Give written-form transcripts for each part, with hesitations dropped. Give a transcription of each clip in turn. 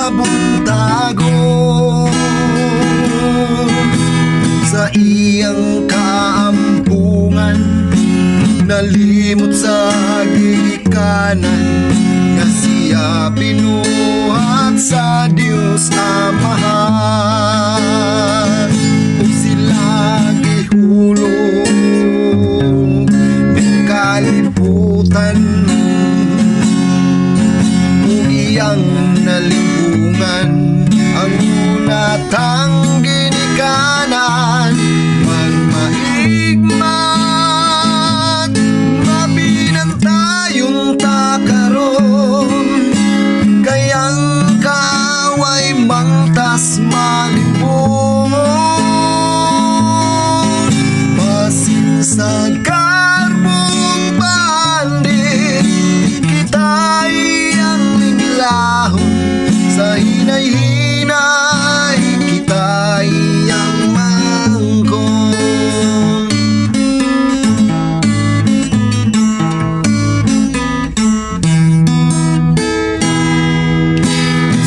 nabuntagon sa iyang kaampungan, nalimot sa gigikanan nga siya binuhat sa Dios Amahan. Kung sila gihulog ng kalibutan, kung iyang nalimbungan ang unatang ginikanan, magmaigmat mabinantayong takaron, kayang kaway mangtas malibon, basin sa karbong bandit kita iyang linglahon, sa hinay-hinay kita iyang mangkon.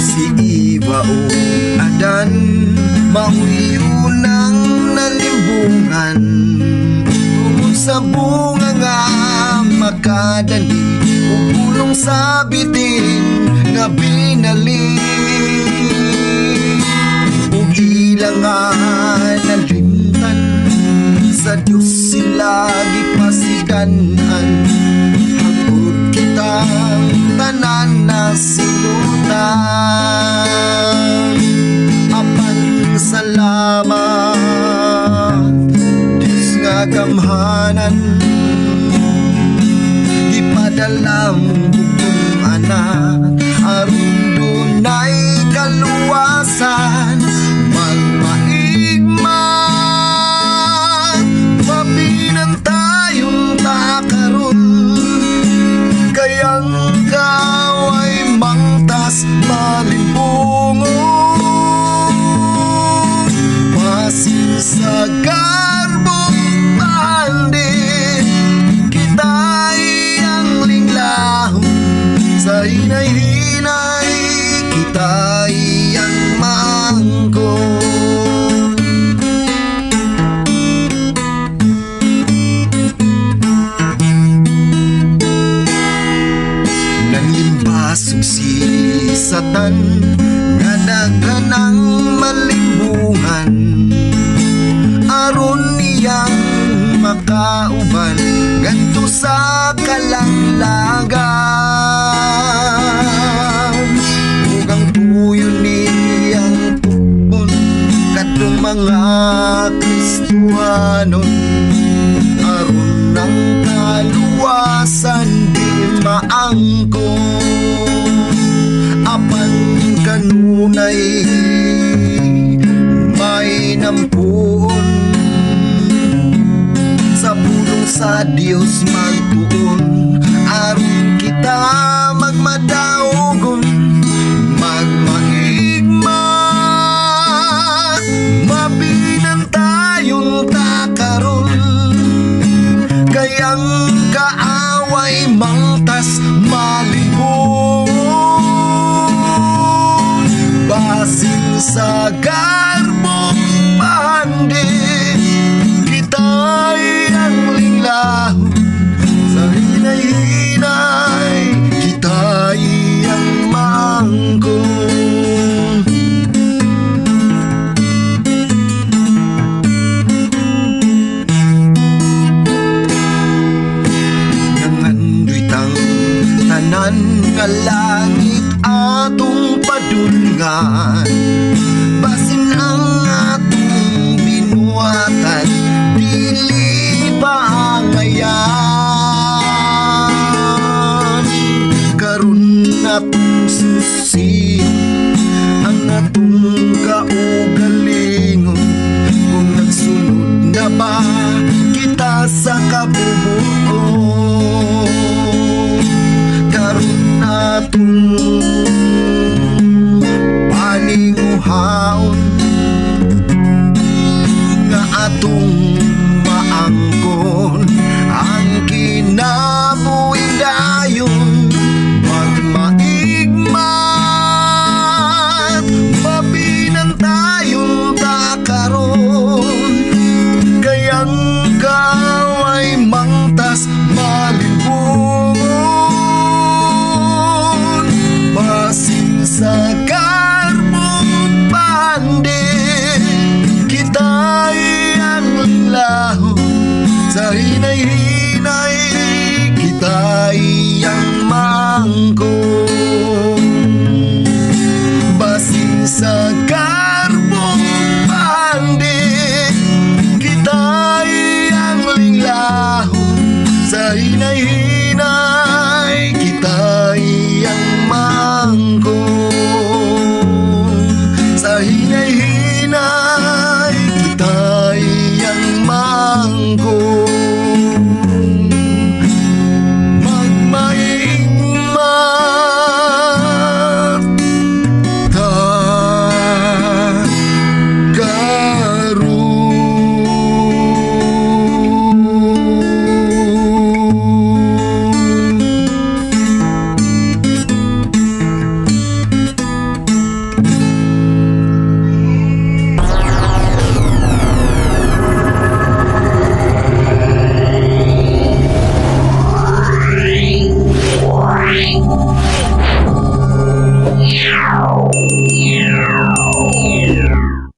Si Iwa o Adan mahuyo ng nalimbungan, kung sa bunga nga makadali o pulong sa bitin nga binali, ug ilang nga nalimtan sa Diyos sila gipasiganan, hangtod kitang tanan na sinutan. Apan salamat Diyos nga gamhanan, ipadalang bugtong anak aron dunay kaluwasan, magmaigmat mabinantayong takaron, kayang kaway mangtas malimbungon, basin sa garbong bandit kita iyang linglahon, sa hinay-hinay kita iyang mangkon. Nanlimbasog si Satan nga naghanang malimbungan, aron niyang makauban ngadto sa kalanglagan, ug ang tuyo niyang tukon kadtong mga Kristiyanon, aron ang kaluwasan di maangkon. Apan kanunay may nampuon, sa pulong sa Dios magtuon, aron kita magmadaogon, magmaigmat mabinantayong takaron, kayang kaaway mangtas malibon, basin sa garbong bandit kita iyang linglahon, sa hinay-hinay kita iyang mangkon. Nangandoy tang tanan nga langit atong padulngan, basin ang atong binuatan dili paangayan, karon atong susiyon ang atong kaugalingon, kung nagsunod na ba kita sa kabubuo, karon atong paninguhaon nga atong maangkon ang kinabuhi dayon, magmaigmat andi kita'y ang linlaho sa hinay-hinay kita'y ang maangkot.